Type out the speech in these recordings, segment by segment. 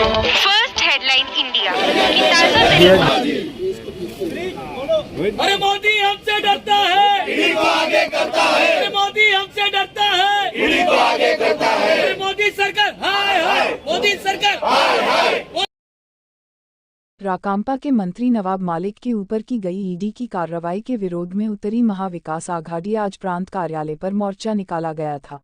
First headline India की ताजा अरे मोदी हमसे डरता है, ईडी को आगे करता है। अरे मोदी हमसे डरता है, ईडी को आगे करता है। अरे मोदी सरकार हाय हाय, मोदी सरकार हाय हाय। राकांपा के मंत्री नवाब मालिक के ऊपर की गई ईडी की कार्रवाई के विरोध में उत्तरी महाविकास आघाड़ी आज प्रांत कार्यालय पर मोर्चा निकाला गया था।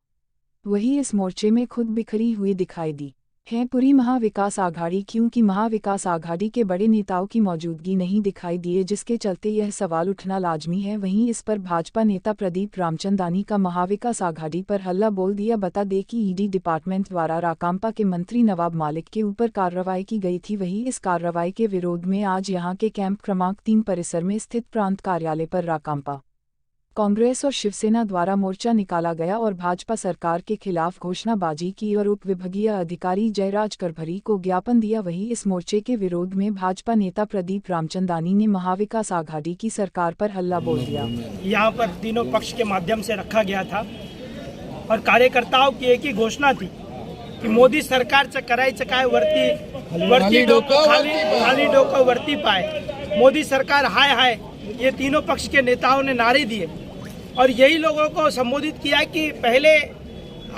वहीं इस मोर्चे में खुद बिखरी हुई दिखाई दी है पूरी महाविकास आघाड़ी, क्योंकि महाविकास आघाड़ी के बड़े नेताओं की मौजूदगी नहीं दिखाई दी है, जिसके चलते यह सवाल उठना लाजमी है। वहीं इस पर भाजपा नेता प्रदीप रामचंदानी का महाविकास आघाड़ी पर हल्ला बोल दिया। बता दें कि ईडी डिपार्टमेंट द्वारा राकांपा के मंत्री नवाब मालिक के ऊपर कार्रवाई की गई थी। वहीं इस कार्रवाई के विरोध में आज यहां के कैंप क्रमांक 3 परिसर में स्थित प्रांत कार्यालय पर राकांपा, कांग्रेस और शिवसेना द्वारा मोर्चा निकाला गया और भाजपा सरकार के खिलाफ घोषणाबाजी की और उप विभागीय अधिकारी जयराज करभरी को ज्ञापन दिया। वहीं इस मोर्चे के विरोध में भाजपा नेता प्रदीप रामचंदानी ने महाविकास आघाड़ी की सरकार पर हल्ला बोल दिया। यहाँ पर तीनों पक्ष के माध्यम से रखा गया था और कार्यकर्ताओं की एक ही घोषणा थी कि मोदी सरकार से करायचं काय खाली डोकं वरती पाय, मोदी सरकार हाय हाय, ये तीनों पक्ष के नेताओं ने नारे दिए और यही लोगों को संबोधित किया कि पहले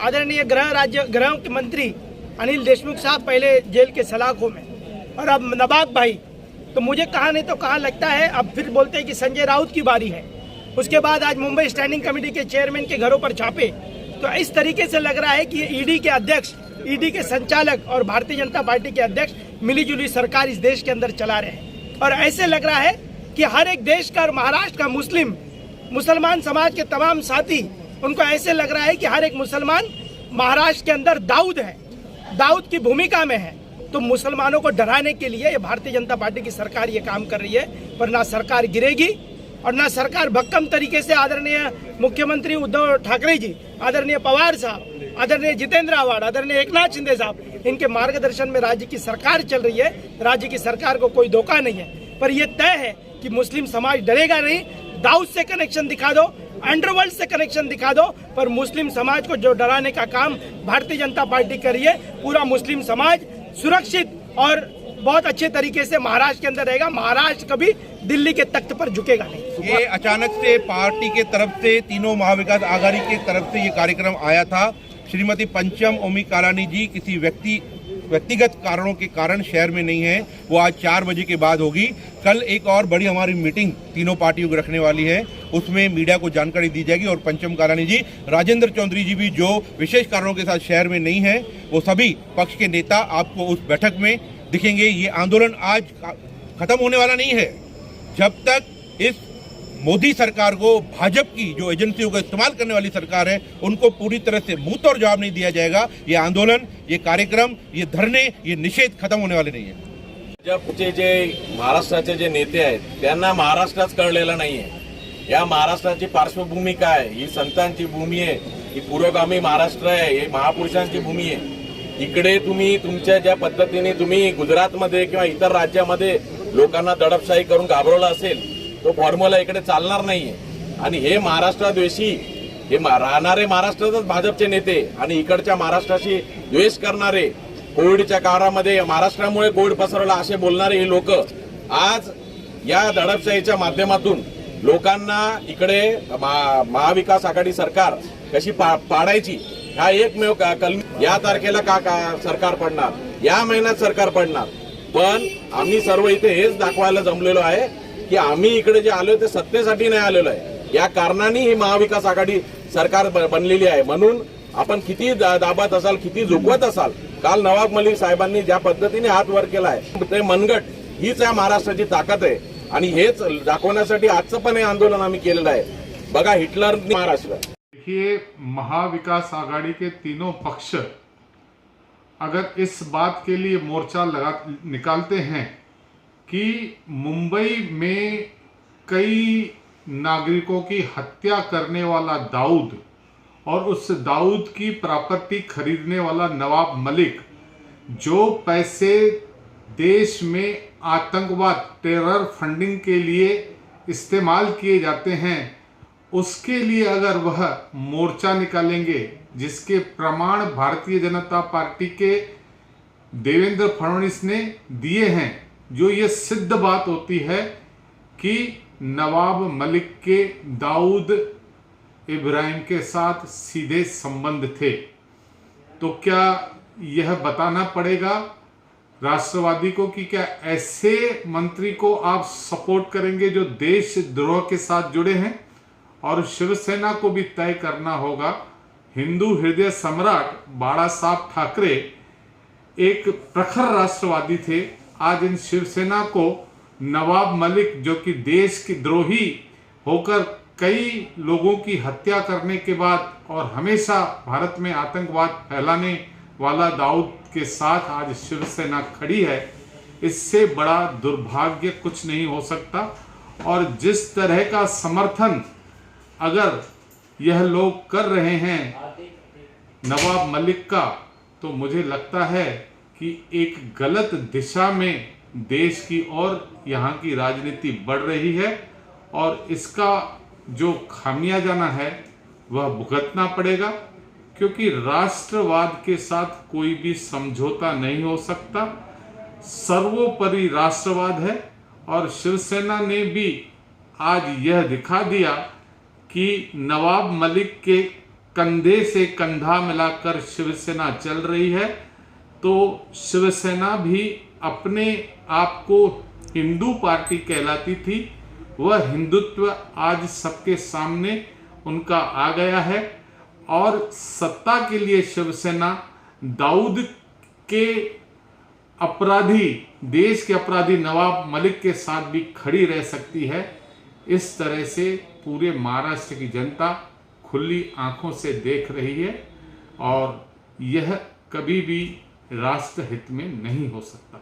आदरणीय गृह के मंत्री अनिल देशमुख साहब पहले जेल के सलाखों में और अब नवाब भाई, तो मुझे कहाँ नहीं तो कहाँ लगता है अब फिर बोलते हैं कि संजय राउत की बारी है। उसके बाद आज मुंबई स्टैंडिंग कमेटी के चेयरमैन के घरों पर छापे, तो इस तरीके से लग रहा है कि ईडी के अध्यक्ष, ईडी के संचालक और भारतीय जनता पार्टी के अध्यक्ष मिलीजुली सरकार इस देश के अंदर चला रहे हैं। और ऐसे लग रहा है कि हर एक देश का और महाराष्ट्र का मुसलमान समाज के तमाम साथी, उनको ऐसे लग रहा है कि हर एक मुसलमान महाराष्ट्र के अंदर दाऊद है, दाऊद की भूमिका में है। तो मुसलमानों को डराने के लिए ये भारतीय जनता पार्टी की सरकार ये काम कर रही है, पर ना सरकार गिरेगी और ना सरकार भक्कम तरीके से आदरणीय मुख्यमंत्री उद्धव ठाकरे जी, आदरणीय पवार साहब, आदरणीय जितेंद्र आव्हाड, आदरणीय एकनाथ शिंदे साहब, इनके मार्गदर्शन में राज्य की सरकार चल रही है। राज्य की सरकार को कोई धोखा नहीं है, पर यह तय है कि मुस्लिम समाज डरेगा नहीं। दाऊद से कनेक्शन दिखा दो, अंडरवर्ल्ड से कनेक्शन दिखा दो, पर मुस्लिम समाज को जो डराने का काम भारतीय जनता पार्टी कर रही है, पूरा मुस्लिम समाज सुरक्षित और बहुत अच्छे तरीके से महाराष्ट्र के अंदर रहेगा। महाराष्ट्र कभी दिल्ली के तख्त पर झुकेगा नहीं। ये अचानक से पार्टी के तरफ से, तीनों महाविकास आघाड़ी के तरफ से ये कार्यक्रम आया था। श्रीमती पंचम ओमी कालानी जी किसी व्यक्तिगत कारणों के कारण शहर में नहीं है, वो आज 4 बजे के बाद होगी। कल एक और बड़ी हमारी मीटिंग तीनों पार्टियों को रखने वाली है, उसमें मीडिया को जानकारी दी जाएगी और पंचम कालानी जी, राजेंद्र चौधरी जी भी जो विशेष कारणों के साथ शहर में नहीं है, वो सभी पक्ष के नेता आपको उस बैठक में दिखेंगे। ये आंदोलन आज खत्म होने वाला नहीं है जब तक इस मोदी सरकार को, भाजपा की जो एजेंसियों का इस्तेमाल करने वाली सरकार है, उनको पूरी तरह से मुंह तोड़ जवाब नहीं दिया जाएगा। ये आंदोलन, ये कार्यक्रम, ये धरने, ये निषेध खत्म होने वाले नहीं है। भाजपचे जे महाराष्ट्राचे जे नेते आहेत त्यांना महाराष्ट्रच कळलेला नाहीये। या महाराष्ट्राची पार्श्वभूमी काय, ही संतांची भूमी आहे, ही पुरोगामी महाराष्ट्र आहे, ही महापुरुषांची भूमी आहे। इकडे तुम्ही तुमच्या ज्या पद्धतीने तुम्ही गुजरातमध्ये किंवा इतर राज्यामध्ये लोकांना दडपशाही करून घाबरवलं असेल, तो फॉर्म्युला इकडे चालणार नाहीये। आणि हे महाराष्ट्राद्वेषी, हे राहणारे महाराष्ट्रातच भाजपचे नेते आणि इकडच्या महाराष्ट्राशी द्वेष करणारे, कोविडच्या काळामध्ये महाराष्ट्रामुळे कोविड पसरवला असे बोलणारे हे लोक आज या दडपशाहीच्या माध्यमातून लोकांना इकडे महाविकास आघाडी सरकार कशी पाडायची, हा एकमेव या तारखेला का सरकार पडणार, या महिन्यात सरकार पडणार। पण आम्ही सर्व इथे हेच दाखवायला जमलेलो आहे की आम्ही इकडे जे आलोय ते सत्तेसाठी नाही आलेलो आहे। या कारणाने ही महाविकास आघाडी सरकार बनलेली आहे। म्हणून आपण किती दाबत असाल, किती झुकवत असाल, काल नवाब मलिक साहेबांनी ज्या पद्धतीने हात वर केला आहे, ते मनगट हीच या महाराष्ट्राची ताकद आहे आणि हेच दाखवण्यासाठी आजचं पण हे आंदोलन आम्ही केलेलं आहे। बघा, हिटलर महाराष्ट्र। देखिए, महाविकास आघाड़ी के तीनों पक्ष अगर इस बात के लिए मोर्चा निकालते हैं कि मुंबई में कई नागरिकों की हत्या करने वाला दाऊद और उस दाऊद की प्रॉपर्टी खरीदने वाला नवाब मलिक, जो पैसे देश में आतंकवाद, टेरर फंडिंग के लिए इस्तेमाल किए जाते हैं, उसके लिए अगर वह मोर्चा निकालेंगे, जिसके प्रमाण भारतीय जनता पार्टी के देवेंद्र फडणवीस ने दिए हैं, जो ये सिद्ध बात होती है कि नवाब मलिक के दाऊद इब्राहिम के साथ सीधे संबंध थे। तो क्या यह बताना पड़ेगा राष्ट्रवादी को कि क्या ऐसे मंत्री को आप सपोर्ट करेंगे जो देशद्रोह के साथ जुड़े हैं? और शिवसेना को भी तय करना होगा। हिंदू हृदय सम्राट बाला साहब ठाकरे एक प्रखर राष्ट्रवादी थे। आज इन शिवसेना को नवाब मलिक, जो कि देश की द्रोही होकर कई लोगों की हत्या करने के बाद और हमेशा भारत में आतंकवाद फैलाने वाला दाऊद के साथ आज शिवसेना खड़ी है, इससे बड़ा दुर्भाग्य कुछ नहीं हो सकता। और जिस तरह का समर्थन अगर यह लोग कर रहे हैं नवाब मलिक का, तो मुझे लगता है कि एक गलत दिशा में देश की और यहाँ की राजनीति बढ़ रही है और इसका जो खामियाजाना है वह भुगतना पड़ेगा, क्योंकि राष्ट्रवाद के साथ कोई भी समझौता नहीं हो सकता। सर्वोपरि राष्ट्रवाद है और शिवसेना ने भी आज यह दिखा दिया कि नवाब मलिक के कंधे से कंधा मिलाकर शिवसेना चल रही है। तो शिवसेना भी अपने आप को हिंदू पार्टी कहलाती थी, वह हिंदुत्व आज सबके सामने उनका आ गया है और सत्ता के लिए शिवसेना दाऊद के अपराधी, देश के अपराधी नवाब मलिक के साथ भी खड़ी रह सकती है। इस तरह से पूरे महाराष्ट्र की जनता खुली आंखों से देख रही है और यह कभी भी राष्ट्र हित में नहीं हो सकता।